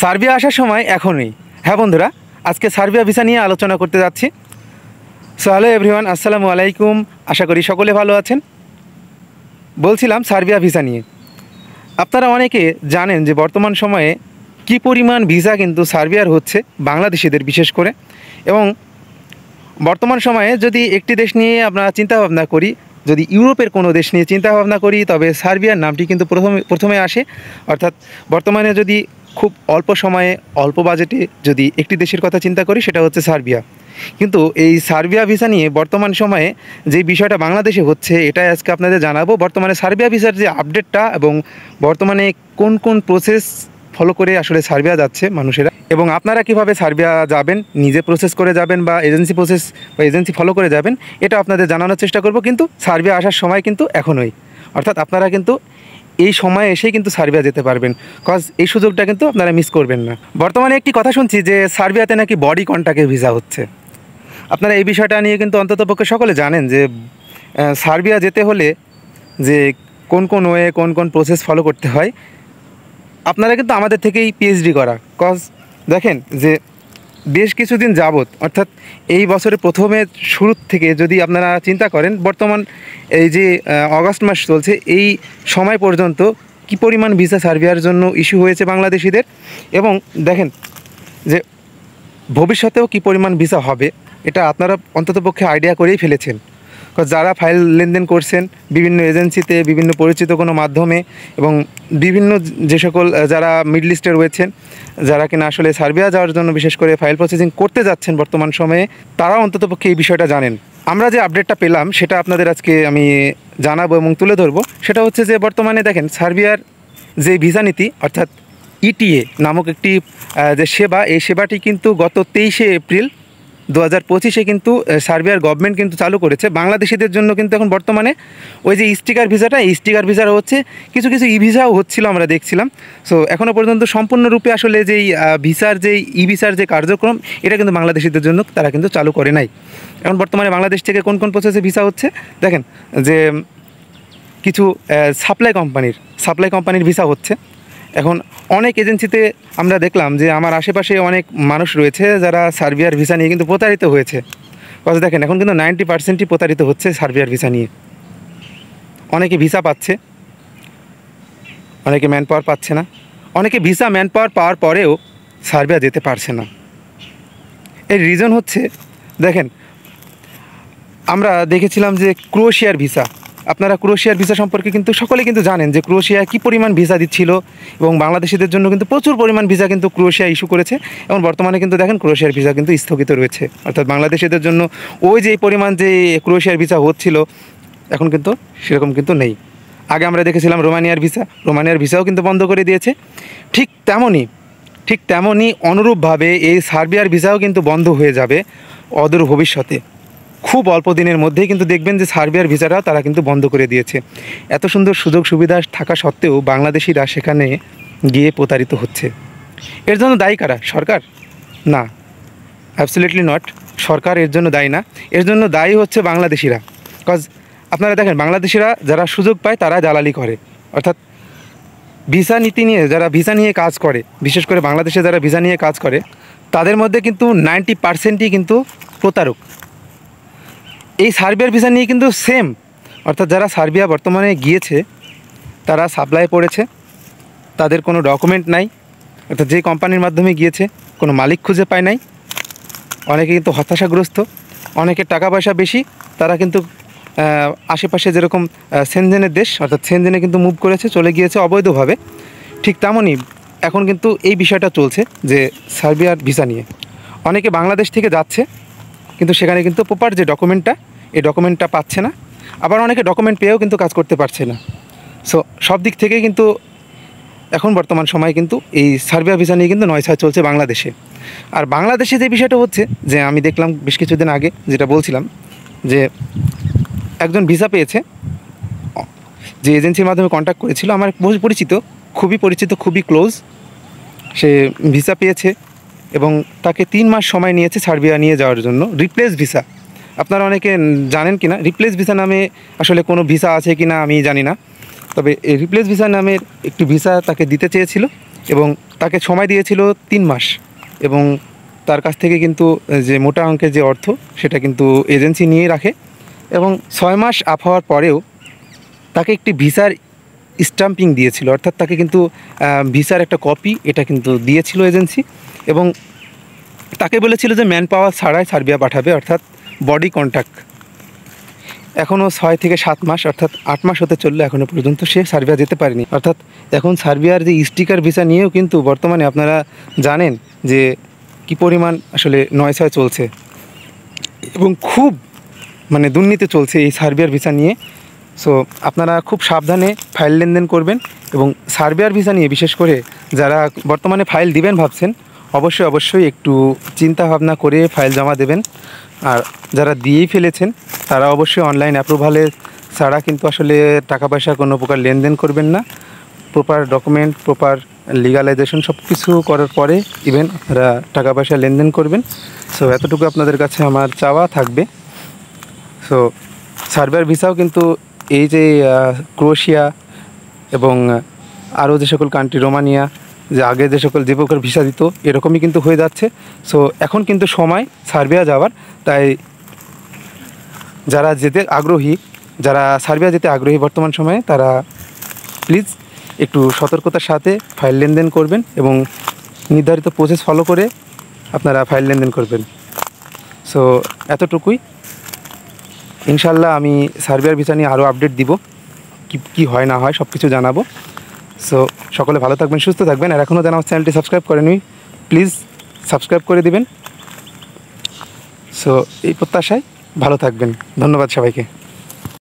Serbia আসার সময় এখনই। হ্যাঁ বন্ধুরা, আজকে সার্বিয়া ভিসা নিয়ে আলোচনা করতে যাচ্ছি। সো হ্যালো এভরিওয়ান, আসসালামু আলাইকুম। আশা করি সকলে ভালো আছেন। বলছিলাম সার্বিয়া ভিসা নিয়ে। আপনারা অনেকে জানেন যে বর্তমান সময়ে কি পরিমাণ ভিসা কিন্তু সার্বিয়ার হচ্ছে বাংলাদেশিদের বিশেষ করে। এবং বর্তমান সময়ে যদি একটি দেশ নিয়ে আমরা চিন্তাভাবনা করি, যদি ইউরোপের কোনো দেশ নিয়ে চিন্তাভাবনা করি, তবে সার্বিয়ার নামটি কিন্তু প্রথমে আসে। অর্থাৎ বর্তমানে যদি খুব অল্প সময়ে অল্প বাজেটে যদি একটি দেশের কথা চিন্তা করি, সেটা হচ্ছে সার্বিয়া। কিন্তু এই সার্বিয়া ভিসা নিয়ে বর্তমান সময়ে যে বিষয়টা বাংলাদেশে হচ্ছে, এটাই আজকে আপনাদের জানাবো। বর্তমানে সার্বিয়া ভিসার যে আপডেটটা এবং বর্তমানে কোন কোন প্রসেস ফলো করে আসলে সার্বিয়া যাচ্ছে মানুষেরা, এবং আপনারা কিভাবে সার্বিয়া যাবেন, নিজে প্রসেস করে যাবেন বা এজেন্সি ফলো করে যাবেন, এটা আপনাদের জানানোর চেষ্টা করব। কিন্তু সার্বিয়া আসার সময় কিন্তু এখনই, অর্থাৎ আপনারা কিন্তু এই সময় এসেই কিন্তু সার্বিয়া যেতে পারবেন, কজ এই সুযোগটা কিন্তু আপনারা মিস করবেন না। বর্তমানে একটি কথা শুনছি যে সার্বিয়াতে নাকি বডি কন্ট্যাক্টের ভিসা হচ্ছে। আপনারা এই বিষয়টা নিয়ে কিন্তু অন্ততপক্ষে সকলে জানেন যে সার্বিয়া যেতে হলে যে কোন কোন ওয়ে, কোন কোন প্রসেস ফলো করতে হয়। আপনারা কিন্তু আমাদের থেকেই পিএইচডি করা, কজ দেখেন যে বেশ কিছুদিন যাবত, অর্থাৎ এই বছরের প্রথমের শুরু থেকে যদি আপনারা চিন্তা করেন, বর্তমান এই যে অগাস্ট মাস চলছে, এই সময় পর্যন্ত কি পরিমাণ ভিসা সার্বিয়ার জন্য ইস্যু হয়েছে বাংলাদেশিদের, এবং দেখেন যে ভবিষ্যতেও কি পরিমাণ ভিসা হবে, এটা আপনারা অন্ততপক্ষে আইডিয়া করেই ফেলেছেন। যারা ফাইল লেনদেন করছেন বিভিন্ন এজেন্সিতে, বিভিন্ন পরিচিত কোনো মাধ্যমে, এবং বিভিন্ন যে সকল যারা মিডল ইস্টে রয়েছেন, যারা কিনা আসলে সার্বিয়া যাওয়ার জন্য বিশেষ করে ফাইল প্রসেসিং করতে যাচ্ছেন বর্তমান সময়ে, তারা অন্ততপক্ষে এই বিষয়টা জানেন। আমরা যে আপডেটটা পেলাম সেটা আপনাদের আজকে আমি জানাবো এবং তুলে ধরবো। সেটা হচ্ছে যে বর্তমানে দেখেন সার্বিয়ার যে ভিসা নীতি, অর্থাৎ ইটিএ নামক একটি যে সেবা, এই সেবাটি কিন্তু গত 23শে এপ্রিল 2025 কিন্তু সার্বিয়ার গভর্নমেন্ট কিন্তু চালু করেছে বাংলাদেশিদের জন্য। কিন্তু এখন বর্তমানে ওই যে স্টিকার ভিসাটা, এই স্টিকার ভিসাটা হচ্ছে, কিছু কিছু ই ভিসাও হচ্ছিলো, আমরা দেখছিলাম। সো এখনও পর্যন্ত সম্পূর্ণরূপে আসলে যেই ভিসার যে ই ভিসার যে কার্যক্রম, এটা কিন্তু বাংলাদেশিদের জন্য তারা কিন্তু চালু করে নাই। এখন বর্তমানে বাংলাদেশ থেকে কোন কোন প্রসেসে ভিসা হচ্ছে দেখেন, যে কিছু সাপ্লাই কোম্পানির ভিসা হচ্ছে। এখন অনেক এজেন্সিতে আমরা দেখলাম যে আমার আশেপাশে অনেক মানুষ রয়েছে যারা সার্বিয়ার ভিসা নিয়ে কিন্তু প্রতারিত হয়েছে। কথা দেখেন, এখন কিন্তু 90%ই প্রতারিত হচ্ছে সার্বিয়ার ভিসা নিয়ে। অনেকে ভিসা পাচ্ছে, অনেকে ম্যান পাওয়ার পাচ্ছে না, অনেকে ভিসা ম্যান পাওয়ার পাওয়ার পরেও সার্বিয়া যেতে পারছে না। এর রিজন হচ্ছে, দেখেন আমরা দেখেছিলাম যে ক্রোয়েশিয়ার ভিসা, আপনারা ক্রোয়েশিয়ার ভিসা সম্পর্কে কিন্তু সকলে কিন্তু জানেন যে ক্রোয়েশিয়া কী পরিমাণ ভিসা দিচ্ছিল, এবং বাংলাদেশিদের জন্য কিন্তু প্রচুর পরিমাণ ভিসা কিন্তু ক্রোয়েশিয়া ইস্যু করেছে। এবং বর্তমানে কিন্তু দেখেন ক্রোয়েশিয়ার ভিসা কিন্তু স্থগিত রয়েছে, অর্থাৎ বাংলাদেশিদের জন্য ওই যে পরিমাণ যে ক্রোয়েশিয়ার ভিসা হচ্ছিল, এখন কিন্তু সেরকম কিন্তু নেই। আগে আমরা দেখেছিলাম রোমানিয়ার ভিসাও কিন্তু বন্ধ করে দিয়েছে। ঠিক তেমনই অনুরূপভাবে এই সার্বিয়ার ভিসাও কিন্তু বন্ধ হয়ে যাবে অদূর ভবিষ্যতে। খুব অল্প দিনের মধ্যেই কিন্তু দেখবেন যে সার্বিয়ার ভিসাটাও তারা কিন্তু বন্ধ করে দিয়েছে। এত সুন্দর সুযোগ সুবিধা থাকা সত্ত্বেও বাংলাদেশিরা সেখানে গিয়ে প্রতারিত হচ্ছে। এর জন্য দায়ী কারা? সরকার? না, অ্যাবসলিউটলি নট। সরকার এর জন্য দায়ী না, এর জন্য দায়ী হচ্ছে বাংলাদেশিরা। কজ আপনারা দেখেন, বাংলাদেশিরা যারা সুযোগ পায় তারা দালালি করে, অর্থাৎ ভিসা নীতি নিয়ে যারা ভিসা নিয়ে কাজ করে, বিশেষ করে বাংলাদেশে যারা ভিসা নিয়ে কাজ করে, তাদের মধ্যে কিন্তু 90%ই কিন্তু প্রতারক। এই সার্বিয়ার ভিসা নিয়ে কিন্তু সেম, অর্থাৎ যারা সার্বিয়া বর্তমানে গিয়েছে তারা সাপ্লাই পড়েছে, তাদের কোনো ডকুমেন্ট নাই, অর্থাৎ যে কোম্পানির মাধ্যমে গিয়েছে কোনো মালিক খুঁজে পায় নাই। অনেকে কিন্তু হতাশাগ্রস্ত, অনেকের টাকা পয়সা বেশি, তারা কিন্তু আশেপাশে যেরকম সেনজেনের দেশ, অর্থাৎ সেনজেনে কিন্তু মুভ করেছে, চলে গিয়েছে অবৈধভাবে। ঠিক তেমনই এখন কিন্তু এই বিষয়টা চলছে যে সার্বিয়ার ভিসা নিয়ে অনেকে বাংলাদেশ থেকে যাচ্ছে, কিন্তু সেখানে কিন্তু প্রপার যে ডকুমেন্টটা, এই ডকুমেন্টটা পাচ্ছে না। আবার অনেকে ডকুমেন্ট পেয়েও কিন্তু কাজ করতে পারছে না। সো সব দিক থেকে কিন্তু এখন বর্তমান সময় কিন্তু এই সার্বিয়া ভিসা নিয়ে কিন্তু নয়ছয় চলছে বাংলাদেশে। আর বাংলাদেশে যে বিষয়টা হচ্ছে, যে আমি দেখলাম বেশ কিছুদিন আগে, যেটা বলছিলাম, যে একজন ভিসা পেয়েছে, যে এজেন্সির মাধ্যমে কন্ট্যাক্ট করেছিল, আমার খুবই পরিচিত, খুবই ক্লোজ, সে ভিসা পেয়েছে এবং তাকে 3 মাস সময় নিয়েছে সার্বিয়া নিয়ে যাওয়ার জন্য। রিপ্লেস ভিসা, আপনারা অনেকে জানেন কি না রিপ্লেস ভিসা নামে আসলে কোনো ভিসা আছে কি না আমি জানি না, তবে এই রিপ্লেস ভিসা নামের একটি ভিসা তাকে দিতে চেয়েছিল, এবং তাকে সময় দিয়েছিল 3 মাস, এবং তার কাছ থেকে কিন্তু যে মোটা অঙ্কের যে অর্থ সেটা কিন্তু এজেন্সি নিয়ে রাখে। এবং 6 মাস আপ হওয়ার পরেও তাকে একটি ভিসার স্টাম্পিং দিয়েছিল, অর্থাৎ তাকে কিন্তু ভিসার একটা কপি এটা কিন্তু দিয়েছিল এজেন্সি, এবং তাকে বলেছিল যে ম্যান পাওয়ার ছাড়াই সার্বিয়া পাঠাবে, অর্থাৎ বডি কন্ট্যাক্ট। এখনও 6 থেকে 7 মাস অর্থাৎ 8 মাস হতে চললো, এখনও পর্যন্ত সে সার্বিয়া যেতে পারেনি। অর্থাৎ এখন সার্বিয়ার যে স্টিকার ভিসা নিয়েও কিন্তু বর্তমানে আপনারা জানেন যে কী পরিমাণ আসলে নয়ছয় চলছে, এবং খুব মানে দুর্নীতি চলছে এই সার্বিয়ার ভিসা নিয়ে। সো আপনারা খুব সাবধানে ফাইল লেনদেন করবেন, এবং সার্বিয়ার ভিসা নিয়ে বিশেষ করে যারা বর্তমানে ফাইল দিবেন ভাবছেন, অবশ্যই একটু চিন্তা ভাবনা করে ফাইল জমা দেবেন। আর যারা দিয়েই ফেলেছেন তারা অবশ্যই অনলাইন অ্যাপ্রুভালে ছাড়া কিন্তু আসলে টাকা পয়সা কোনো প্রকার লেনদেন করবেন না। প্রপার ডকুমেন্ট, প্রপার লিগালাইজেশন সব কিছু করার পরে ইভেন আপনারা টাকা পয়সা লেনদেন করবেন। সো এতটুকু আপনাদের কাছে আমার চাওয়া থাকবে। সো সার্বিয়ার ভিসাও কিন্তু এই যে ক্রোয়েশিয়া এবং আরও যে সকল কান্ট্রি, রোমানিয়া, যে আগে যে সকল যে প্রকার ভিসা দিত এরকমই কিন্তু হয়ে যাচ্ছে। সো এখন কিন্তু সময় সার্বিয়া যাওয়ার, তাই যারা সার্বিয়া যেতে আগ্রহী বর্তমান সময়ে, তারা প্লিজ একটু সতর্কতার সাথে ফাইল লেনদেন করবেন এবং নির্ধারিত প্রসেস ফলো করে আপনারা ফাইল লেনদেন করবেন। সো এতটুকুই। ইনশাল্লাহ আমি সার্বিয়ার ভিসা নিয়ে আরও আপডেট দিব, কি হয় না হয় সব কিছু জানাবো। সো সকলে ভালো থাকবেন, সুস্থ থাকবেন। আর এখনও যারা আমার চ্যানেলটি সাবস্ক্রাইব করেনি প্লিজ সাবস্ক্রাইব করে দিবেন। সো এই প্রত্যাশায় ভালো থাকবেন। ধন্যবাদ সবাইকে।